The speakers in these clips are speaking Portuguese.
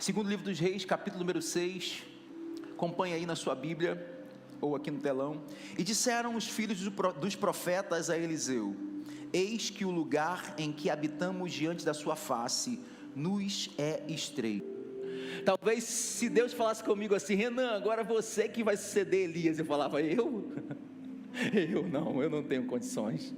Segundo livro dos Reis, capítulo número 6, acompanha aí na sua Bíblia, ou aqui no telão. E disseram os filhos dos profetas a Eliseu: eis que o lugar em que habitamos diante da sua face nos é estreito. Talvez se Deus falasse comigo assim: Renan, agora você que vai suceder Elias, eu falava: eu não tenho condições.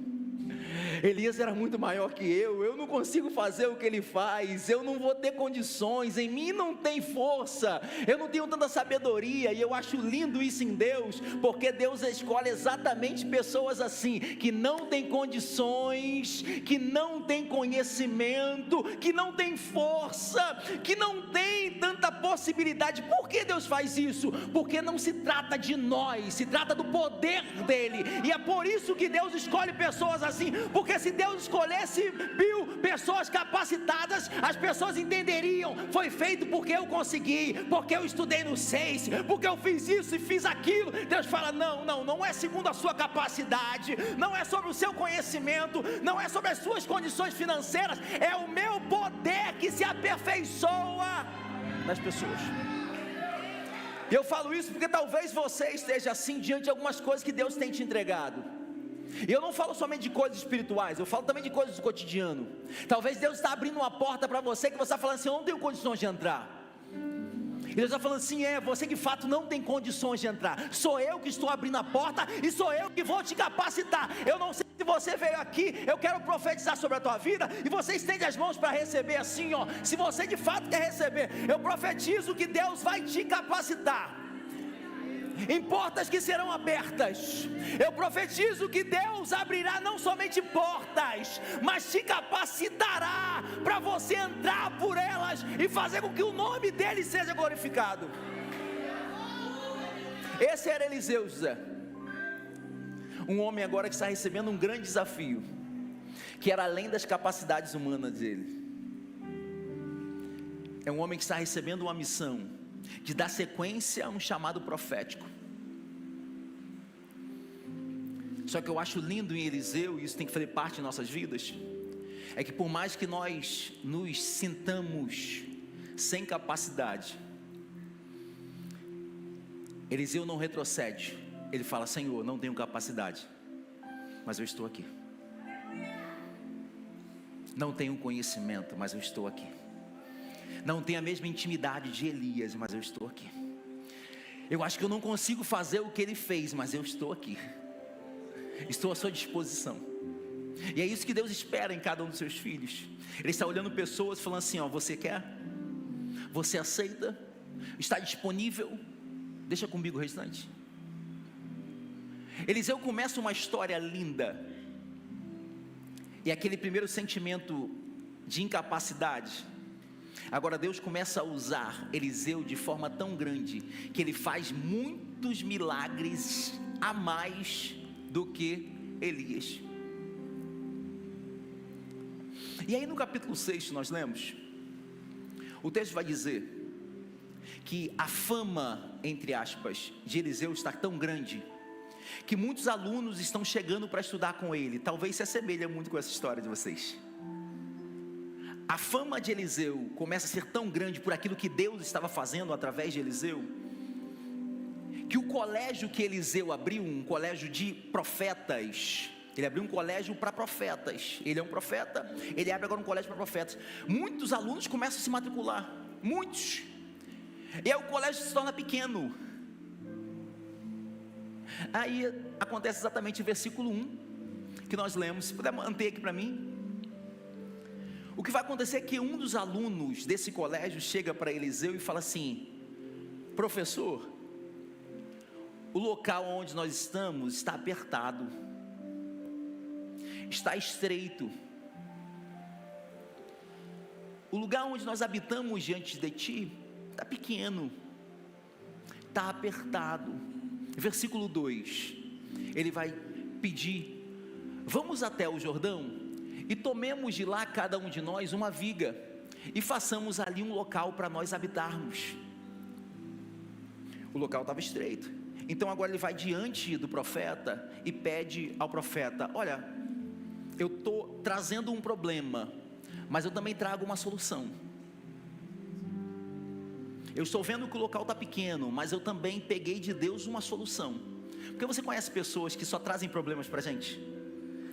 Elias era muito maior que eu não consigo fazer o que ele faz, eu não vou ter condições, em mim não tem força, eu não tenho tanta sabedoria. E eu acho lindo isso em Deus, porque Deus escolhe exatamente pessoas assim, que não tem condições, que não tem conhecimento, que não tem força, que não tem tanta possibilidade. Por que Deus faz isso? Porque não se trata de nós, se trata do poder dele, e é por isso que Deus escolhe pessoas assim. Porque se Deus escolhesse 1000 pessoas capacitadas, as pessoas entenderiam: foi feito porque eu consegui, porque eu estudei no 6, porque eu fiz isso e fiz aquilo. Deus fala: não é segundo a sua capacidade, não é sobre o seu conhecimento, não é sobre as suas condições financeiras, é o meu poder que se aperfeiçoa nas pessoas. E eu falo isso porque talvez você esteja assim diante de algumas coisas que Deus tem te entregado. E eu não falo somente de coisas espirituais, eu falo também de coisas do cotidiano. Talvez Deus está abrindo uma porta para você, que você está falando assim: eu não tenho condições de entrar. E Deus está falando assim: você de fato não tem condições de entrar, sou eu que estou abrindo a porta, e sou eu que vou te capacitar. Eu não sei se você veio aqui, eu quero profetizar sobre a tua vida, e você estende as mãos para receber assim, se você de fato quer receber, eu profetizo que Deus vai te capacitar em portas que serão abertas. Eu profetizo que Deus abrirá não somente portas, mas te capacitará para você entrar por elas e fazer com que o nome dele seja glorificado. Esse era Eliseu, José, um homem agora que está recebendo um grande desafio, que era além das capacidades humanas dele. É um homem que está recebendo uma missão de dar sequência a um chamado profético. Só que eu acho lindo em Eliseu, e isso tem que fazer parte de nossas vidas, é que por mais que nós nos sintamos sem capacidade, Eliseu não retrocede. Ele fala: Senhor, não tenho capacidade, mas eu estou aqui. Não tenho conhecimento, mas eu estou aqui. Não tenho a mesma intimidade de Elias, mas eu estou aqui. Eu acho que eu não consigo fazer o que ele fez, mas eu estou aqui. Estou à sua disposição. E é isso que Deus espera em cada um dos seus filhos. Ele está olhando pessoas falando assim: você quer? Você aceita? Está disponível? Deixa comigo o restante. Eliseu começa uma história linda, e aquele primeiro sentimento de incapacidade, agora Deus começa a usar Eliseu de forma tão grande, que ele faz muitos milagres a mais do que Elias. E aí no capítulo 6 nós lemos, o texto vai dizer que a fama, entre aspas, de Eliseu está tão grande, que muitos alunos estão chegando para estudar com ele. Talvez se assemelhe muito com essa história de vocês. A fama de Eliseu começa a ser tão grande por aquilo que Deus estava fazendo através de Eliseu, que o colégio que Eliseu abriu, um colégio de profetas, ele abriu um colégio para profetas. Ele é um profeta, ele abre agora um colégio para profetas. Muitos alunos começam a se matricular, muitos, e aí o colégio se torna pequeno. Aí acontece exatamente o versículo 1 que nós lemos. Se puder manter aqui para mim. O que vai acontecer é que um dos alunos desse colégio chega para Eliseu e fala assim: professor, o local onde nós estamos está apertado, está estreito. O lugar onde nós habitamos diante de ti está pequeno, está apertado. Versículo 2, ele vai pedir: vamos até o Jordão e tomemos de lá cada um de nós uma viga, e façamos ali um local para nós habitarmos. O local estava estreito. Então agora ele vai diante do profeta e pede ao profeta: olha, eu estou trazendo um problema, mas eu também trago uma solução. Eu estou vendo que o local está pequeno, mas eu também peguei de Deus uma solução. Porque você conhece pessoas que só trazem problemas para a gente,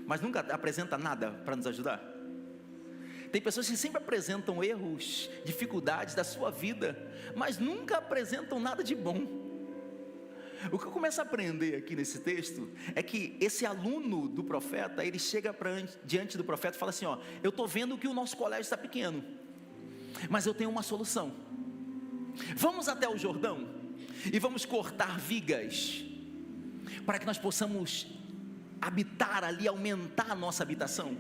mas nunca apresenta nada para nos ajudar? Tem pessoas que sempre apresentam erros, dificuldades da sua vida, mas nunca apresentam nada de bom. O que eu começo a aprender aqui nesse texto é que esse aluno do profeta, ele chega diante do profeta e fala assim: ó, eu estou vendo que o nosso colégio está pequeno, mas eu tenho uma solução. Vamos até o Jordão e vamos cortar vigas, para que nós possamos habitar ali, aumentar a nossa habitação.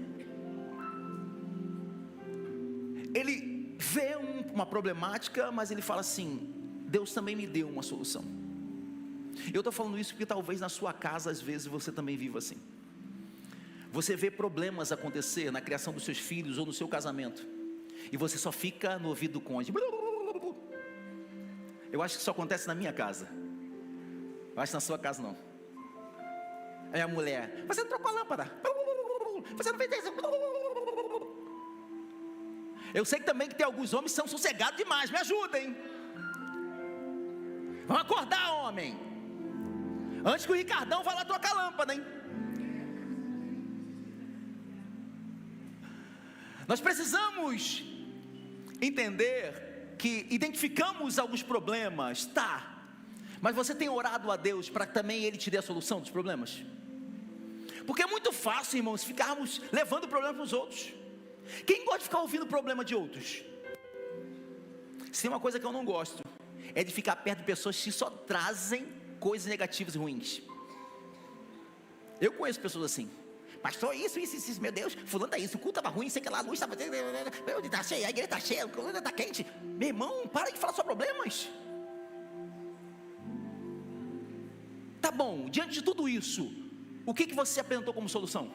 Ele vê uma problemática, mas ele fala assim: Deus também me deu uma solução. Eu estou falando isso porque talvez na sua casa às vezes você também viva assim. Você vê problemas acontecer na criação dos seus filhos ou no seu casamento, e você só fica no ouvido do cônjuge. Eu acho que isso acontece na minha casa. Eu acho que na sua casa não. Aí a mulher: você não trocou a lâmpada, você não fez isso. Eu sei que também que tem alguns homens que são sossegados demais. Me ajudem. Vamos acordar, homem, antes que o Ricardão vá lá trocar a lâmpada, hein? Nós precisamos entender que identificamos alguns problemas, tá? Mas você tem orado a Deus para que também Ele te dê a solução dos problemas? Porque é muito fácil, irmãos, ficarmos levando o problema para os outros. Quem gosta de ficar ouvindo o problema de outros? Se tem uma coisa que eu não gosto, é de ficar perto de pessoas que só trazem coisas negativas e ruins. Eu conheço pessoas assim: pastor, isso, meu Deus, fulano tá isso, o culto estava ruim, sei que lá, a luz estava, tá cheia, a igreja está cheia, a coisa está quente. Meu irmão, para de falar só problemas. Tá bom, diante de tudo isso, o que você apresentou como solução?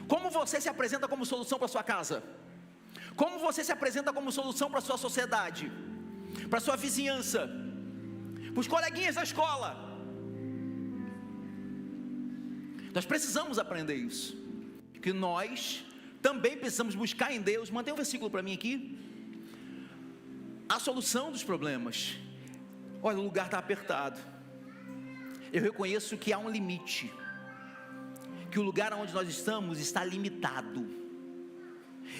Como você se apresenta como solução para sua casa? Como você se apresenta como solução para sua sociedade, para sua vizinhança, para os coleguinhas da escola? Nós precisamos aprender isso, que nós também precisamos buscar em Deus. Mantém um versículo para mim aqui. A solução dos problemas. Olha, o lugar está apertado. Eu reconheço que há um limite, que o lugar onde nós estamos está limitado.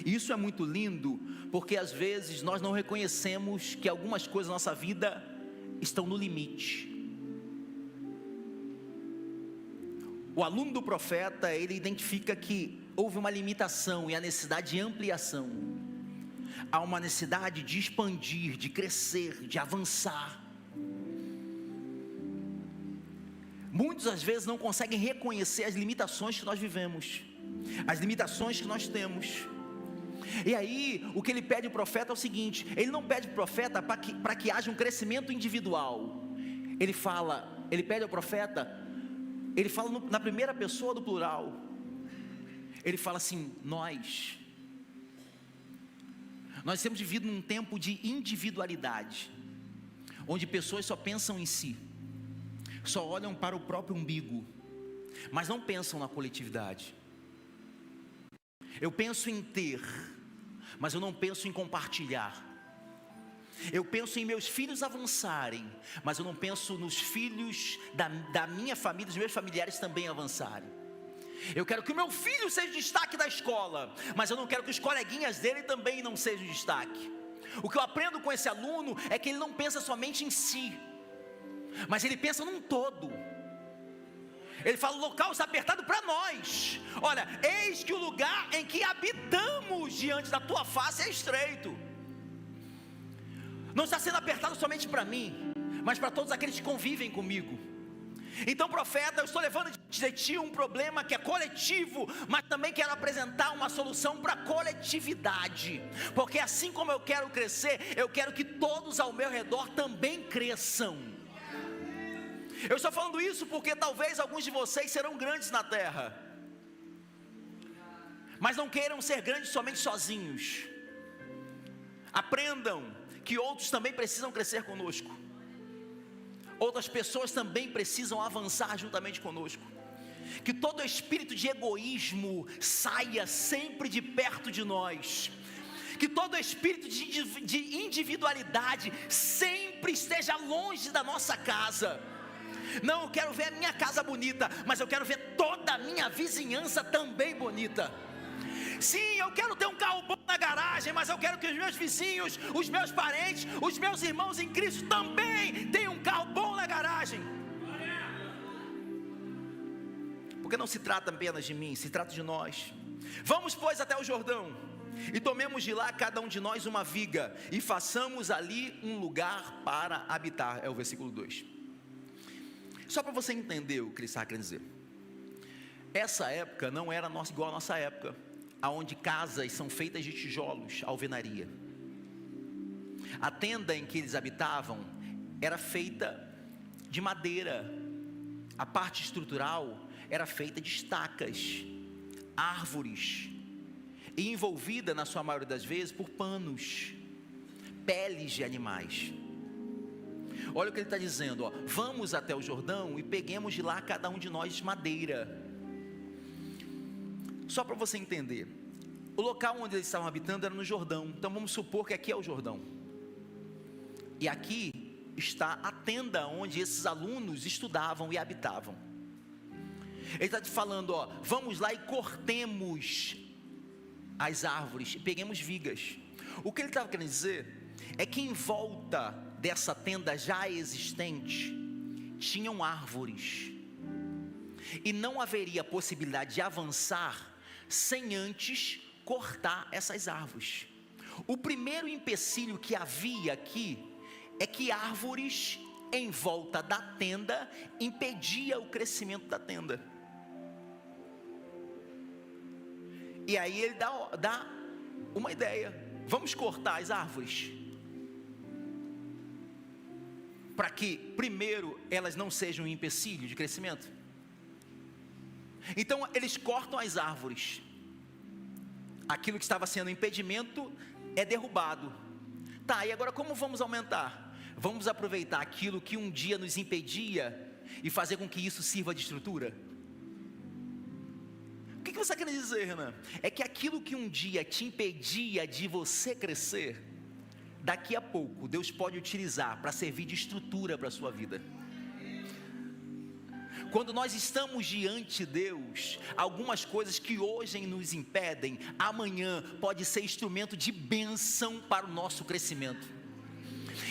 E isso é muito lindo, porque às vezes nós não reconhecemos que algumas coisas na nossa vida estão no limite. O aluno do profeta, ele identifica que houve uma limitação e a necessidade de ampliação. Há uma necessidade de expandir, de crescer, de avançar. Muitos às vezes não conseguem reconhecer as limitações que nós vivemos, as limitações que nós temos. E aí, o que ele pede ao profeta é o seguinte: ele não pede ao profeta para que haja um crescimento individual. Ele pede ao profeta, ele fala na primeira pessoa do plural. Ele fala assim: nós temos vivido num tempo de individualidade, onde pessoas só pensam em si, só olham para o próprio umbigo, mas não pensam na coletividade. Eu penso em ter, mas eu não penso em compartilhar. Eu penso em meus filhos avançarem, mas eu não penso nos filhos da minha família, dos meus familiares também avançarem. Eu quero que o meu filho seja o destaque da escola, mas eu não quero que os coleguinhas dele também não sejam o destaque. O que eu aprendo com esse aluno é que ele não pensa somente em si, mas ele pensa num todo. Ele fala: o local está apertado para nós. Olha, eis que o lugar em que habitamos diante da tua face é estreito. Não está sendo apertado somente para mim, mas para todos aqueles que convivem comigo. Então, profeta, eu estou levando de ti um problema que é coletivo, mas também quero apresentar uma solução para a coletividade. Porque assim como eu quero crescer, eu quero que todos ao meu redor também cresçam. Eu estou falando isso porque talvez alguns de vocês serão grandes na terra, mas não queiram ser grandes somente sozinhos. Aprendam que outros também precisam crescer conosco. Outras pessoas também precisam avançar juntamente conosco. Que todo espírito de egoísmo saia sempre de perto de nós. que todo espírito de individualidade sempre esteja longe da nossa casa. Não, eu quero ver a minha casa bonita, mas eu quero ver toda a minha vizinhança também bonita. Sim, eu quero ter um carro bom na garagem, mas eu quero que os meus vizinhos, os meus parentes, os meus irmãos em Cristo também tenham um carro bom na garagem. Porque não se trata apenas de mim, se trata de nós. Vamos, pois, até o Jordão, e tomemos de lá cada um de nós uma viga, e façamos ali um lugar para habitar. É o versículo 2. Só para você entender o que ele está querendo dizer. Essa época não era igual a nossa época, aonde casas são feitas de tijolos, alvenaria. A tenda em que eles habitavam era feita de madeira. A parte estrutural era feita de estacas, árvores, e envolvida na sua maioria das vezes por panos, peles de animais. Olha o que ele está dizendo, ó. Vamos até o Jordão e peguemos de lá cada um de nós madeira. Só para você entender, o local onde eles estavam habitando era no Jordão. Então vamos supor que aqui é o Jordão, e aqui está a tenda onde esses alunos estudavam e habitavam. Ele está te falando, ó, vamos lá e cortemos as árvores e peguemos vigas. O que ele estava querendo dizer é que em volta dessa tenda já existente tinham árvores, e não haveria possibilidade de avançar sem antes cortar essas árvores. O primeiro empecilho que havia aqui é que árvores em volta da tenda impedia o crescimento da tenda. E aí ele dá uma ideia: vamos cortar as árvores, para que primeiro elas não sejam um empecilho de crescimento. Então eles cortam as árvores, aquilo que estava sendo impedimento é derrubado. Tá, e agora como vamos aumentar? Vamos aproveitar aquilo que um dia nos impedia e fazer com que isso sirva de estrutura. O que você quer dizer, Renan? É que aquilo que um dia te impedia de você crescer, daqui a pouco Deus pode utilizar para servir de estrutura para a sua vida. Quando nós estamos diante de Deus, algumas coisas que hoje nos impedem, amanhã pode ser instrumento de bênção para o nosso crescimento.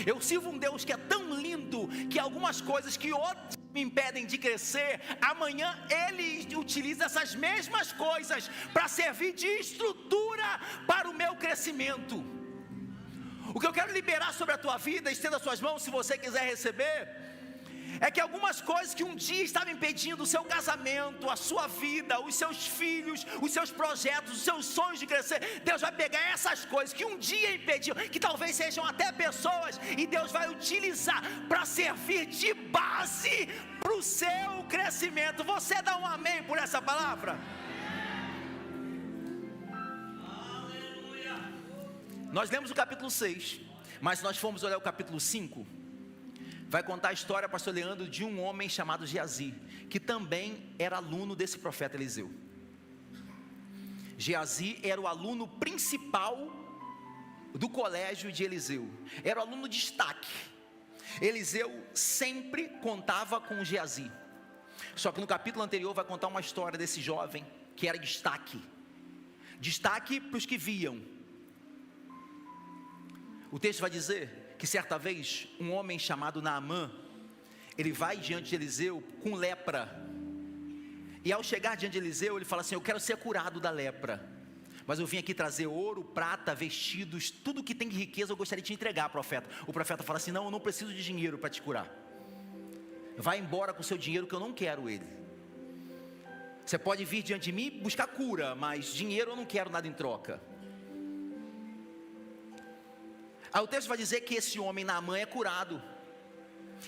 Eu sirvo um Deus que é tão lindo, que algumas coisas que hoje me impedem de crescer, amanhã Ele utiliza essas mesmas coisas para servir de estrutura para o meu crescimento. O que eu quero liberar sobre a tua vida, estenda as suas mãos se você quiser receber, é que algumas coisas que um dia estavam impedindo o seu casamento, a sua vida, os seus filhos, os seus projetos, os seus sonhos de crescer, Deus vai pegar essas coisas que um dia impediam, que talvez sejam até pessoas, e Deus vai utilizar para servir de base para o seu crescimento. Você dá um amém por essa palavra? Nós lemos o capítulo 6, mas nós fomos olhar o capítulo 5, vai contar a história, pastor Leandro, de um homem chamado Geazi, que também era aluno desse profeta Eliseu. Geazi era o aluno principal do colégio de Eliseu, era o aluno de destaque. Eliseu sempre contava com Geazi. Só que no capítulo anterior vai contar uma história desse jovem que era destaque para os que viam. O texto vai dizer que certa vez um homem chamado Naamã, ele vai diante de Eliseu com lepra, e ao chegar diante de Eliseu ele fala assim: eu quero ser curado da lepra, mas eu vim aqui trazer ouro, prata, vestidos, tudo que tem de riqueza eu gostaria de te entregar, profeta. O profeta fala assim: não, eu não preciso de dinheiro para te curar, vai embora com o seu dinheiro que eu não quero ele. Você pode vir diante de mim buscar cura, mas dinheiro eu não quero nada em troca. Aí o texto vai dizer que esse homem Naamã é curado,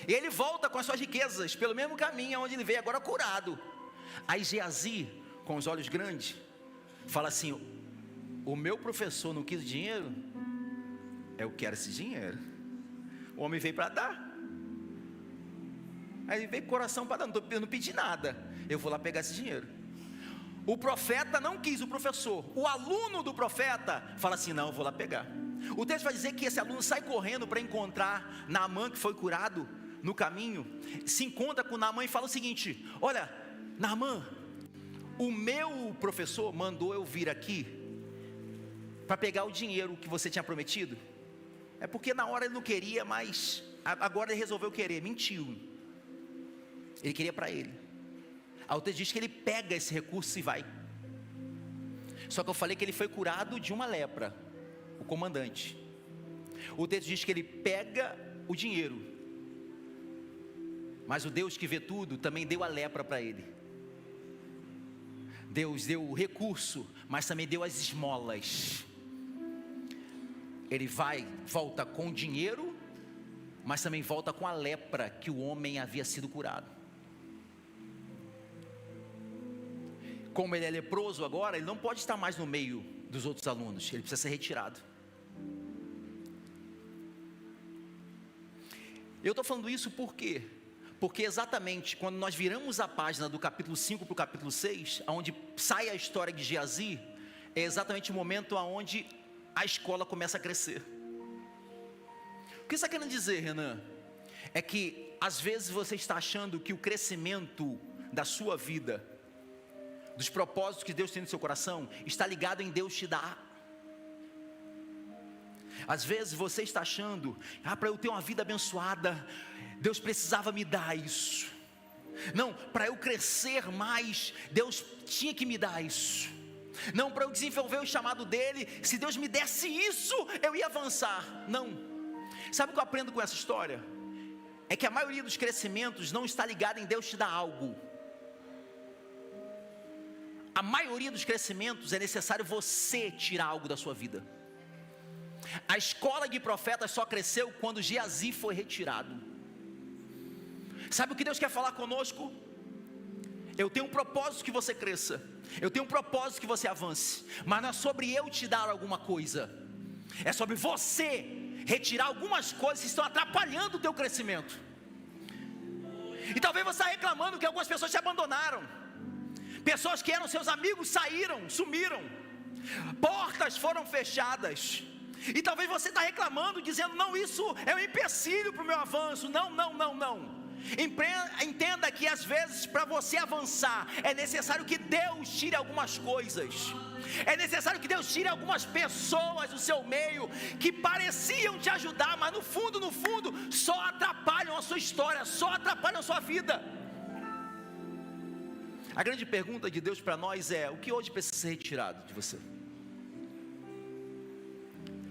e ele volta com as suas riquezas pelo mesmo caminho onde ele veio, agora curado. Aí Geazi, com os olhos grandes, fala assim: o meu professor não quis dinheiro, eu quero esse dinheiro. O homem veio para dar, aí ele veio com o coração para dar, eu não pedi nada, eu vou lá pegar esse dinheiro. O profeta não quis o professor. O aluno do profeta fala assim: não, eu vou lá pegar. O texto vai dizer que esse aluno sai correndo para encontrar Naamã, que foi curado no caminho. Se encontra com Naamã e fala o seguinte: olha, Naamã, o meu professor mandou eu vir aqui para pegar o dinheiro que você tinha prometido. É porque na hora ele não queria, mas agora ele resolveu querer. Mentiu. Ele queria para ele. Aí o texto diz que ele pega esse recurso e vai. Só que eu falei que ele foi curado de uma lepra, o comandante. O texto diz que ele pega o dinheiro, mas o Deus que vê tudo também deu a lepra para ele. Deus deu o recurso, mas também deu as esmolas. Ele volta com dinheiro, mas também volta com a lepra que o homem havia sido curado. Como ele é leproso agora, ele não pode estar mais no meio dos outros alunos, ele precisa ser retirado. Eu estou falando isso por quê? Porque exatamente quando nós viramos a página do capítulo 5 para o capítulo 6, onde sai a história de Geazi, é exatamente o momento onde a escola começa a crescer. O que você está querendo dizer, Renan? É que às vezes você está achando que o crescimento da sua vida, dos propósitos que Deus tem no seu coração, está ligado em Deus te dar. Às vezes você está achando: para eu ter uma vida abençoada, Deus precisava me dar isso. Não, para eu crescer mais, Deus tinha que me dar isso. Não, para eu desenvolver o chamado dele, se Deus me desse isso, eu ia avançar. Não. Sabe o que eu aprendo com essa história? É que a maioria dos crescimentos não está ligada em Deus te dar algo. A maioria dos crescimentos é necessário você tirar algo da sua vida. A escola de profetas só cresceu quando Geazi foi retirado. Sabe o que Deus quer falar conosco? Eu tenho um propósito que você cresça, eu tenho um propósito que você avance, mas não é sobre eu te dar alguma coisa, é sobre você retirar algumas coisas que estão atrapalhando o teu crescimento. E talvez você está reclamando que algumas pessoas te abandonaram, pessoas que eram seus amigos saíram, sumiram, portas foram fechadas. E talvez você está reclamando, dizendo: não, isso é um empecilho para o meu avanço. Não. Entenda que às vezes para você avançar é necessário que Deus tire algumas coisas. É necessário que Deus tire algumas pessoas do seu meio que pareciam te ajudar, mas no fundo só atrapalham a sua história, só atrapalham a sua vida. A grande pergunta de Deus para nós é: o que hoje precisa ser retirado de você?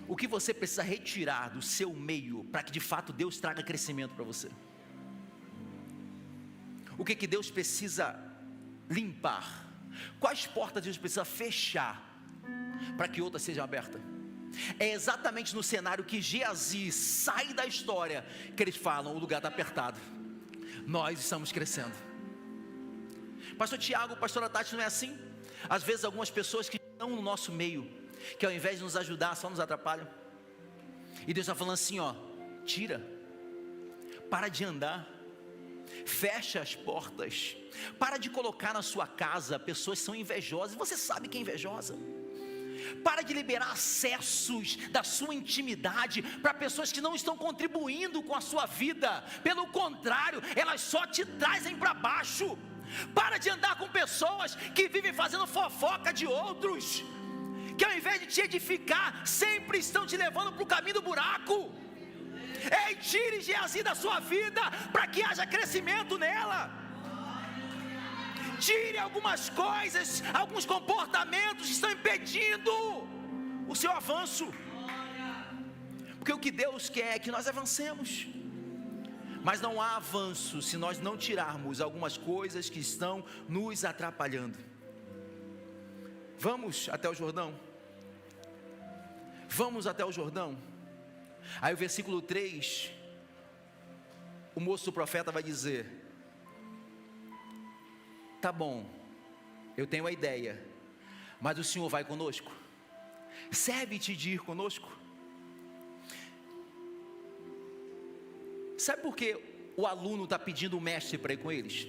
O que você precisa retirar do seu meio para que de fato Deus traga crescimento para você? O que Deus precisa limpar? Quais portas Deus precisa fechar para que outras sejam abertas? É exatamente no cenário que Geazi sai da história que eles falam: o lugar está apertado, nós estamos crescendo. Pastor Tiago, pastora Tati, não é assim? Às vezes algumas pessoas que estão no nosso meio, que ao invés de nos ajudar, só nos atrapalham. E Deus está falando assim: ó, tira, para de andar, fecha as portas, para de colocar na sua casa pessoas que são invejosas, e você sabe que é invejosa. Para de liberar acessos da sua intimidade para pessoas que não estão contribuindo com a sua vida, pelo contrário, elas só te trazem para baixo. Para de andar com pessoas que vivem fazendo fofoca de outros, que ao invés de te edificar, sempre estão te levando para o caminho do buraco. Ei, tire Geazi da sua vida, para que haja crescimento nela. Tire algumas coisas, alguns comportamentos que estão impedindo o seu avanço. Porque o que Deus quer é que nós avancemos, mas não há avanço se nós não tirarmos algumas coisas que estão nos atrapalhando. Vamos até o Jordão. Vamos até o Jordão. Aí o versículo 3, o moço do profeta vai dizer: tá bom, eu tenho a ideia, mas o Senhor vai conosco? Serve-te de ir conosco? Sabe por que o aluno está pedindo o mestre para ir com eles?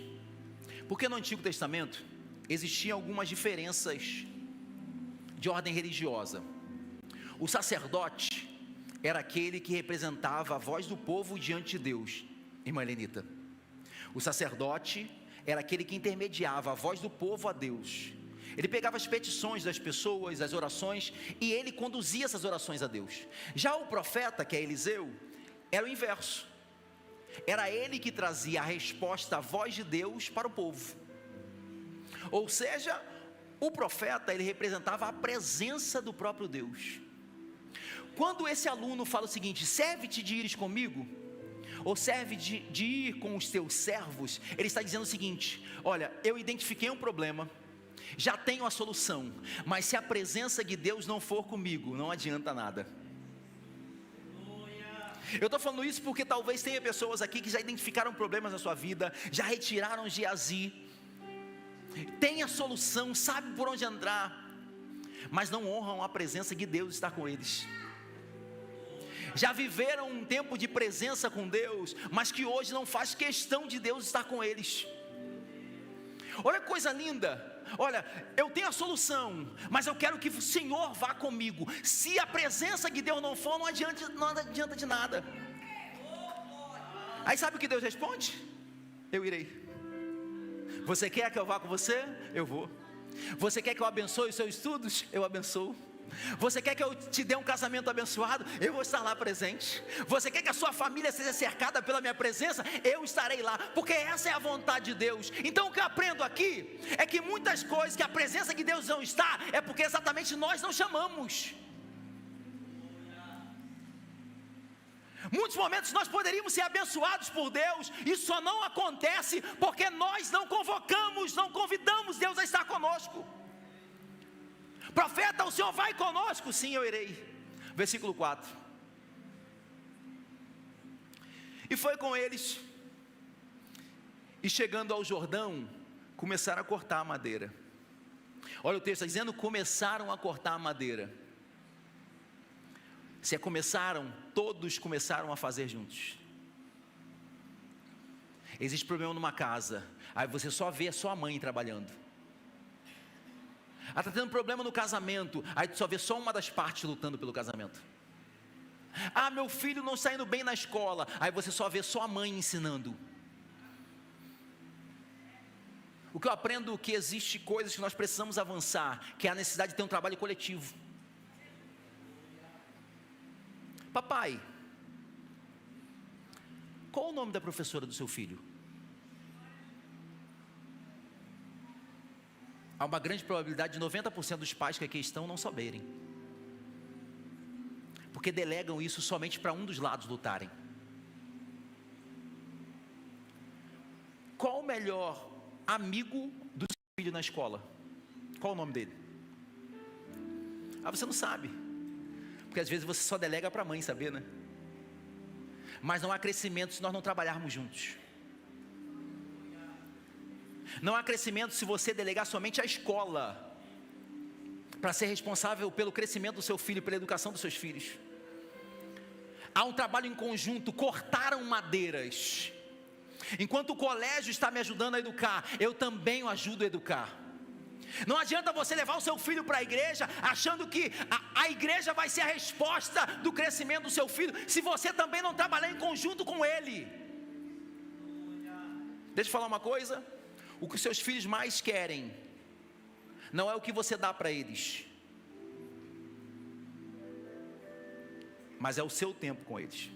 Porque no Antigo Testamento, existiam algumas diferenças de ordem religiosa. O sacerdote era aquele que representava a voz do povo diante de Deus, irmã Helenita. O sacerdote era aquele que intermediava a voz do povo a Deus. Ele pegava as petições das pessoas, as orações, e ele conduzia essas orações a Deus. Já o profeta, que é Eliseu, era o inverso. Era ele que trazia a resposta à voz de Deus para o povo. Ou seja, o profeta, ele representava a presença do próprio Deus. Quando esse aluno fala o seguinte: serve-te de ires comigo, ou serve de ir com os teus servos, ele está dizendo o seguinte: olha, eu identifiquei um problema, já tenho a solução, mas se a presença de Deus não for comigo, não adianta nada. Eu estou falando isso porque talvez tenha pessoas aqui que já identificaram problemas na sua vida, já retiraram Geazi, tem a solução, sabe por onde andar, mas não honram a presença de Deus estar com eles. Já viveram um tempo de presença com Deus, mas que hoje não faz questão de Deus estar com eles. Olha que coisa linda. Olha, eu tenho a solução, mas eu quero que o Senhor vá comigo. Se a presença de Deus não for, não adianta de nada. Aí sabe o que Deus responde? Eu irei. Você quer que eu vá com você? Eu vou. Você quer que eu abençoe os seus estudos? Eu abençoo. Você quer que eu te dê um casamento abençoado? Eu vou estar lá presente. Você quer que a sua família seja cercada pela minha presença? Eu estarei lá, porque essa é a vontade de Deus. Então o que eu aprendo aqui é que muitas coisas que a presença de Deus não está, é porque exatamente nós não chamamos. Muitos momentos nós poderíamos ser abençoados por Deus, isso só não acontece porque nós não convocamos, não convidamos Deus a estar conosco. Profeta, o Senhor vai conosco? Sim, eu irei. Versículo 4. E foi com eles, e chegando ao Jordão, começaram a cortar a madeira. Olha o texto está dizendo: começaram a cortar a madeira. Se começaram, todos começaram a fazer juntos. Existe problema numa casa, aí você só vê a sua mãe trabalhando. Está tendo problema no casamento, aí tu só vê só uma das partes lutando pelo casamento. Ah, meu filho não está indo bem na escola, aí você só vê só a mãe ensinando. O que eu aprendo é que existe coisas que nós precisamos avançar, que é a necessidade de ter um trabalho coletivo. Papai, qual o nome da professora do seu filho? Há uma grande probabilidade de 90% dos pais que aqui estão não saberem, porque delegam isso somente para um dos lados lutarem. Qual o melhor amigo do seu filho na escola? Qual o nome dele? Ah, você não sabe, porque às vezes você só delega para a mãe saber, né? Mas não há crescimento se nós não trabalharmos juntos. Não há crescimento se você delegar somente a escola para ser responsável pelo crescimento do seu filho, pela educação dos seus filhos. Há um trabalho em conjunto. Cortaram madeiras. Enquanto o colégio está me ajudando a educar, eu também o ajudo a educar. Não adianta você levar o seu filho para a igreja achando que a igreja vai ser a resposta do crescimento do seu filho, se você também não trabalhar em conjunto com ele. Deixa eu falar uma coisa: o que os seus filhos mais querem não é o que você dá para eles, mas é o seu tempo com eles.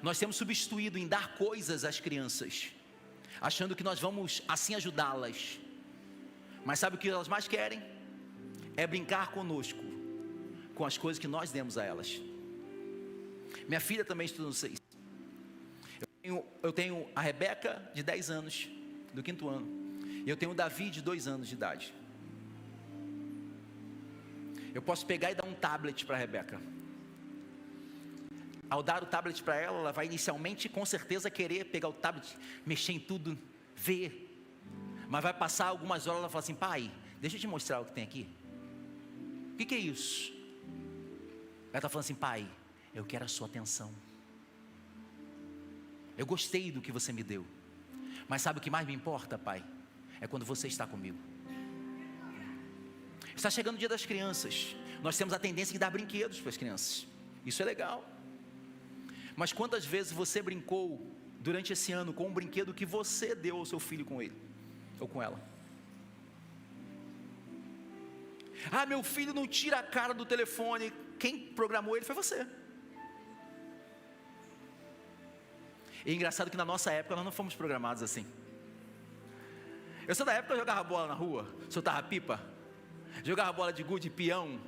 Nós temos substituído em dar coisas às crianças, achando que nós vamos assim ajudá-las, mas sabe o que elas mais querem? É brincar conosco, com as coisas que nós demos a elas. Minha filha também estuda no 6. Eu tenho a Rebeca de 10 anos, do 5º ano, e eu tenho o Davi de 2 anos de idade. Eu posso pegar e dar um tablet para a Rebeca. Ao dar o tablet para ela, ela vai inicialmente com certeza querer pegar o tablet, mexer em tudo, ver. Mas vai passar algumas horas, ela fala assim: pai, deixa eu te mostrar o que tem aqui. O que é isso? Ela está falando assim: pai, eu quero a sua atenção. Eu gostei do que você me deu, mas sabe o que mais me importa, pai? é quando você está comigo. Está chegando o dia das crianças. Nós temos a tendência de dar brinquedos para as crianças. Isso é legal. Mas quantas vezes você brincou durante esse ano com um brinquedo que você deu ao seu filho com ele ou com ela? Ah, meu filho não tira a cara do telefone. Quem programou ele foi você. E é engraçado que na nossa época nós não fomos programados assim. Eu sou da época que eu jogava bola na rua, soltava pipa, jogava bola de gude, peão.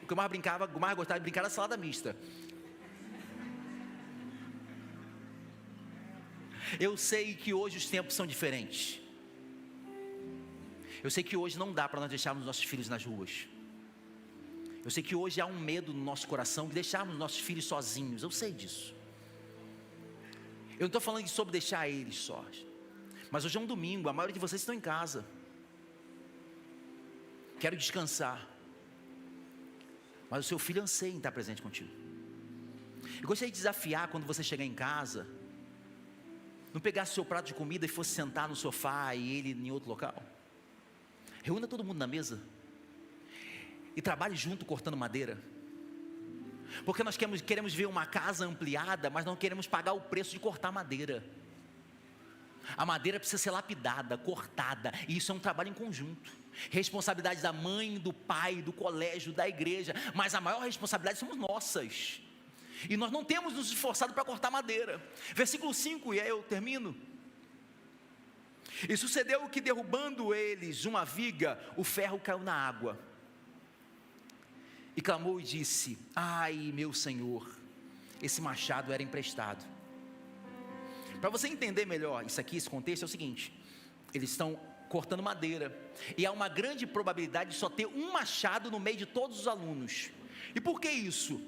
O que eu mais gostava de brincar era salada mista. Eu sei que hoje os tempos são diferentes. Eu sei que hoje não dá para nós deixarmos nossos filhos nas ruas. Eu sei que hoje há um medo no nosso coração de deixarmos nossos filhos sozinhos. Eu sei disso. Eu não estou falando sobre deixar eles sós. Mas hoje é um domingo, a maioria de vocês estão em casa. Quero descansar. Mas o seu filho anseia em estar presente contigo. Eu gostaria de desafiar quando você chegar em casa, não pegasse o seu prato de comida e fosse sentar no sofá e ele em outro local. Reúna todo mundo na mesa e trabalhe junto cortando madeira. Porque nós queremos ver uma casa ampliada, mas não queremos pagar o preço de cortar madeira. A madeira precisa ser lapidada, cortada, e isso é um trabalho em conjunto. Responsabilidade da mãe, do pai, do colégio, da igreja, mas a maior responsabilidade somos nossas. E nós não temos nos esforçado para cortar madeira. Versículo 5, e aí eu termino. E sucedeu que, derrubando eles uma viga, o ferro caiu na água. E clamou e disse: ai, meu senhor, esse machado era emprestado. Para você entender melhor isso aqui, esse contexto, é o seguinte: eles estão cortando madeira, e há uma grande probabilidade de só ter um machado no meio de todos os alunos. E por que isso?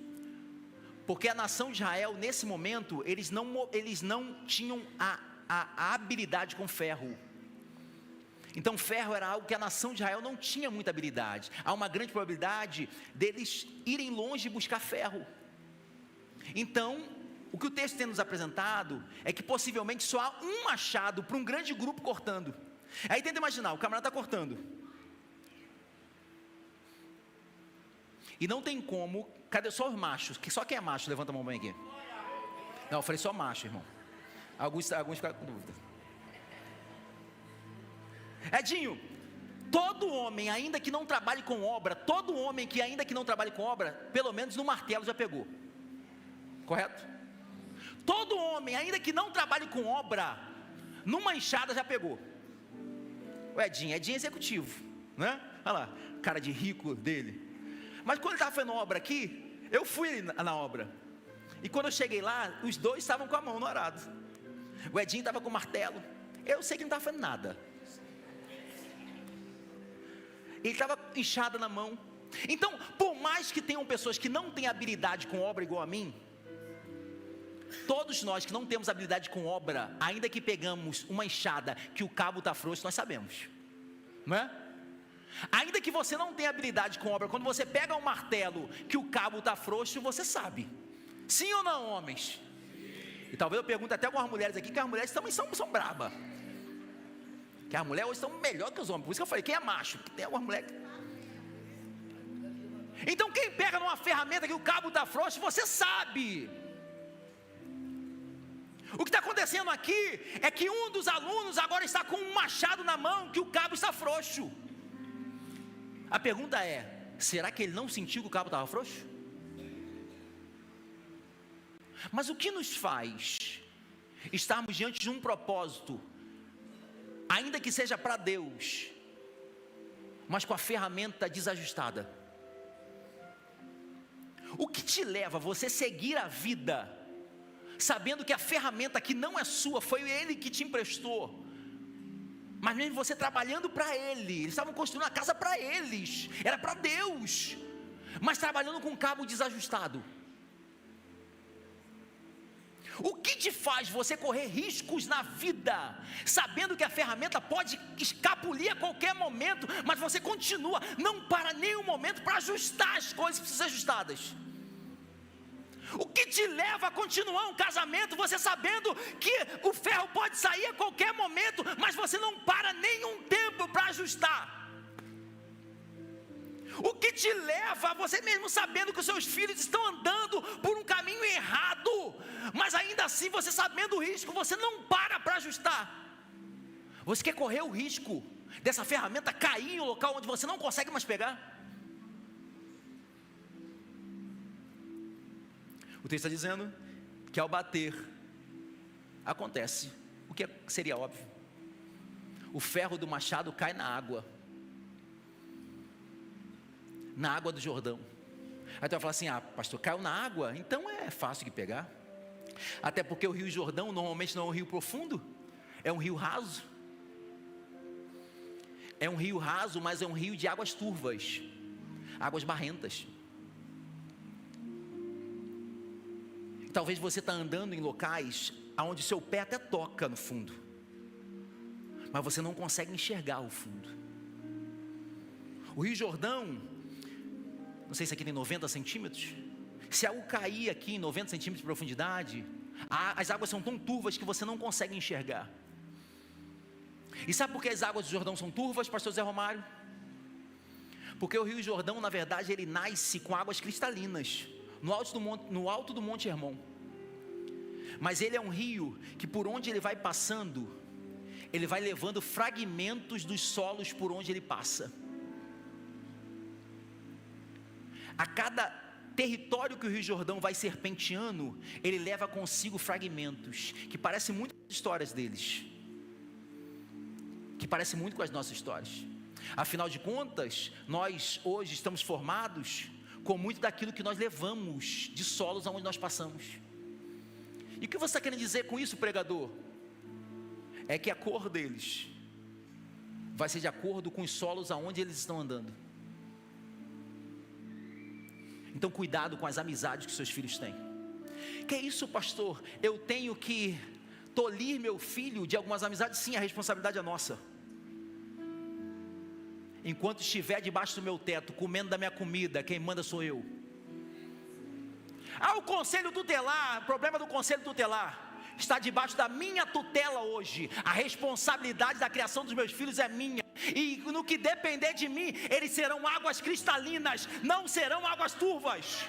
Porque a nação de Israel, nesse momento, eles não tinham a habilidade com ferro. Então ferro era algo que a nação de Israel não tinha muita habilidade. Há uma grande probabilidade deles irem longe buscar ferro. Então, o que o texto tem nos apresentado é que possivelmente só há um machado para um grande grupo cortando. Aí tenta imaginar, o camarada está cortando. E não tem como, cadê só os machos? Só quem é macho, levanta a mão bem aqui. Não, eu falei só macho, irmão. Alguns ficaram com dúvida. Edinho, todo homem, ainda que não trabalhe com obra, pelo menos no martelo já pegou. Correto? Todo homem, ainda que não trabalhe com obra, numa enxada já pegou. O Edinho é executivo, né? Olha lá, cara de rico dele. Mas quando ele estava fazendo obra aqui, eu fui na obra. E quando eu cheguei lá, os dois estavam com a mão no arado. O Edinho estava com o martelo. Eu sei que não estava fazendo nada. Ele estava inchado na mão. Então, por mais que tenham pessoas que não têm habilidade com obra igual a mim, todos nós que não temos habilidade com obra, ainda que pegamos uma enxada que o cabo está frouxo, nós sabemos, não é? Ainda que você não tenha habilidade com obra, quando você pega um martelo que o cabo está frouxo, você sabe. Sim ou não, homens? E talvez eu pergunte até algumas mulheres aqui, que as mulheres também são brabas. Que as mulheres hoje são melhor que os homens. Por isso que eu falei, quem é macho? Tem algumas mulheres. Então quem pega numa ferramenta que o cabo está frouxo, você sabe. O que está acontecendo aqui é que um dos alunos agora está com um machado na mão, que o cabo está frouxo. A pergunta é: será que ele não sentiu que o cabo estava frouxo? Mas o que nos faz estarmos diante de um propósito, ainda que seja para Deus, mas com a ferramenta desajustada? O que te leva a você seguir a vida sabendo que a ferramenta que não é sua, foi Ele que te emprestou, mas mesmo você trabalhando para Ele, eles estavam construindo a casa para eles, era para Deus, mas trabalhando com um cabo desajustado? O que te faz você correr riscos na vida, sabendo que a ferramenta pode escapulir a qualquer momento, mas você continua, não para nenhum momento para ajustar as coisas que precisam ser ajustadas? O que te leva a continuar um casamento, você sabendo que o ferro pode sair a qualquer momento, mas você não para nenhum tempo para ajustar? O que te leva, você mesmo sabendo que os seus filhos estão andando por um caminho errado, mas ainda assim você sabendo o risco, você não para ajustar? Você quer correr o risco dessa ferramenta cair em um local onde você não consegue mais pegar? O texto está dizendo que ao bater, acontece o que seria óbvio: o ferro do machado cai na água do Jordão. Aí tu vai falar assim: ah, pastor, caiu na água, então é fácil de pegar. Até porque o rio Jordão normalmente não é um rio profundo, é um rio raso. É um rio raso, mas é um rio de águas turvas, águas barrentas. Talvez você está andando em locais onde seu pé até toca no fundo, mas você não consegue enxergar o fundo. O rio Jordão, não sei se aqui tem 90 centímetros, se algo cair aqui em 90 centímetros de profundidade, as águas são tão turvas que você não consegue enxergar. E sabe por que as águas do Jordão são turvas, pastor Zé Romário? Porque o rio Jordão, na verdade, ele nasce com águas cristalinas, no alto do Monte Hermon. Mas ele é um rio que por onde ele vai passando, ele vai levando fragmentos dos solos por onde ele passa. A cada território que o rio Jordão vai serpenteando, ele leva consigo fragmentos, que parecem muito com as histórias deles, que parecem muito com as nossas histórias. Afinal de contas, nós hoje estamos formados com muito daquilo que nós levamos de solos aonde nós passamos. E o que você está querendo dizer com isso, pregador? É que a cor deles vai ser de acordo com os solos aonde eles estão andando. Então cuidado com as amizades que seus filhos têm. Que é isso, pastor? Eu tenho que tolir meu filho de algumas amizades? Sim, a responsabilidade é nossa. Enquanto estiver debaixo do meu teto, comendo da minha comida, quem manda sou eu. O conselho tutelar, o problema do conselho tutelar está debaixo da minha tutela hoje. A responsabilidade da criação dos meus filhos é minha, e no que depender de mim, eles serão águas cristalinas, não serão águas turvas.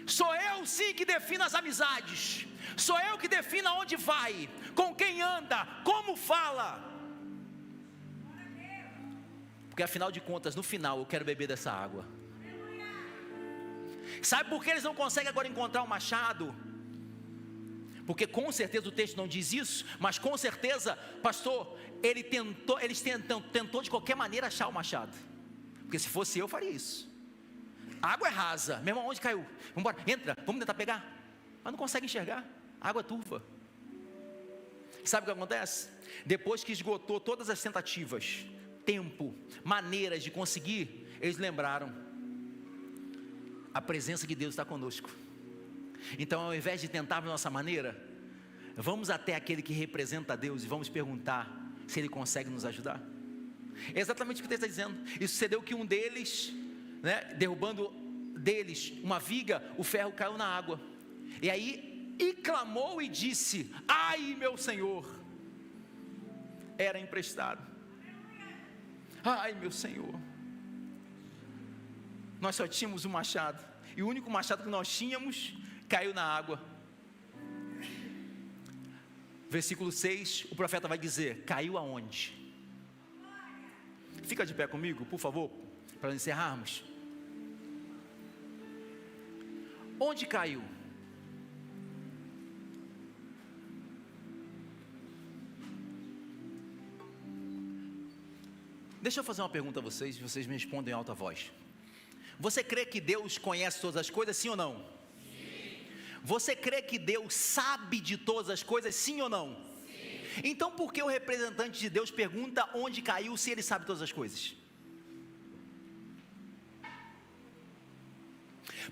Sou eu sim que defino as amizades, sou eu que defino aonde vai, com quem anda, como fala. Porque afinal de contas, no final eu quero beber dessa água. Sabe por que eles não conseguem agora encontrar o machado? Porque com certeza o texto não diz isso, mas com certeza, pastor, eles tentou de qualquer maneira achar o machado. Porque se fosse eu faria isso. A água é rasa, meu irmão, onde caiu? Vamos embora, entra, vamos tentar pegar. Mas não consegue enxergar, a água é turva. Sabe o que acontece? Depois que esgotou todas as tentativas, tempo, maneiras de conseguir, eles lembraram: a presença de Deus está conosco. Então, ao invés de tentar da nossa maneira, vamos até aquele que representa a Deus e vamos perguntar se ele consegue nos ajudar. É exatamente o que o texto está dizendo. Isso sucedeu que um deles, derrubando deles uma viga, o ferro caiu na água. E aí, clamou e disse: ai, meu Senhor, era emprestado. Ai, meu Senhor, nós só tínhamos um machado, e o único machado que nós tínhamos caiu na água. Versículo 6, o profeta vai dizer: caiu aonde? Fica de pé comigo, por favor, para encerrarmos. Onde caiu? Deixa eu fazer uma pergunta a vocês, e vocês me respondem em alta voz. Você crê que Deus conhece todas as coisas, sim ou não? Sim. Você crê que Deus sabe de todas as coisas, sim ou não? Sim. Então por que o representante de Deus pergunta onde caiu, se ele sabe todas as coisas?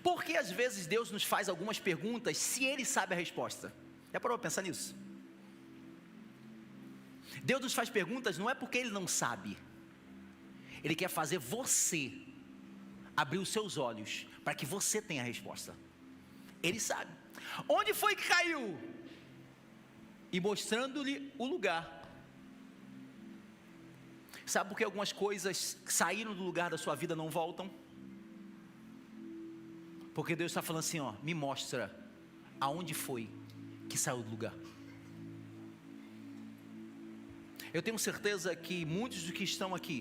Porque às vezes Deus nos faz algumas perguntas se ele sabe a resposta? Já parou para pensar nisso? Deus nos faz perguntas não é porque ele não sabe, ele quer fazer você abrir os seus olhos para que você tenha a resposta. Ele sabe. Onde foi que caiu? E mostrando-lhe o lugar. Sabe por que algumas coisas que saíram do lugar da sua vida não voltam? Porque Deus está falando assim, ó, me mostra aonde foi que saiu do lugar. Eu tenho certeza que muitos dos que estão aqui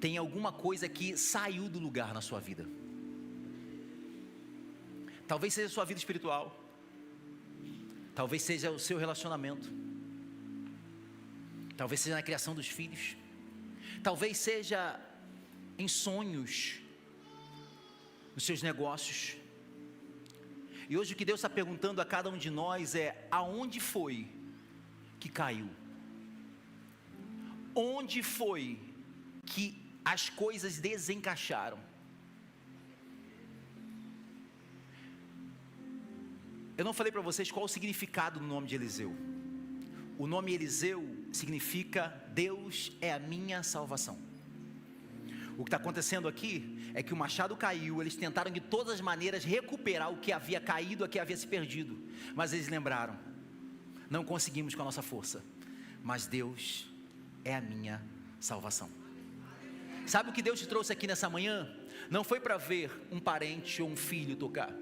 tem alguma coisa que saiu do lugar na sua vida. Talvez seja a sua vida espiritual, talvez seja o seu relacionamento, talvez seja na criação dos filhos, talvez seja em sonhos, nos seus negócios. E hoje o que Deus está perguntando a cada um de nós é: aonde foi que caiu? Onde foi que as coisas desencaixaram? Eu não falei para vocês qual o significado do nome de Eliseu. O nome Eliseu significa Deus é a minha salvação. O que está acontecendo aqui é que o machado caiu, eles tentaram de todas as maneiras recuperar o que havia caído, o que havia se perdido, mas eles lembraram: não conseguimos com a nossa força, mas Deus é a minha salvação. Sabe o que Deus te trouxe aqui nessa manhã? Não foi para ver um parente ou um filho tocar.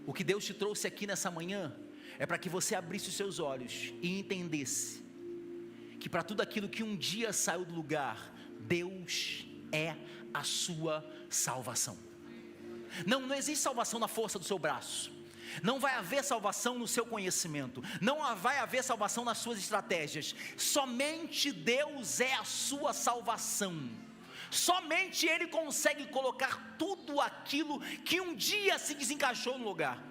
O que Deus te trouxe aqui nessa manhã é para que você abrisse os seus olhos e entendesse que para tudo aquilo que um dia saiu do lugar, Deus é a sua salvação. Não existe salvação na força do seu braço. Não vai haver salvação no seu conhecimento. Não vai haver salvação nas suas estratégias. Somente Deus é a sua salvação. Somente Ele consegue colocar tudo aquilo que um dia se desencaixou no lugar.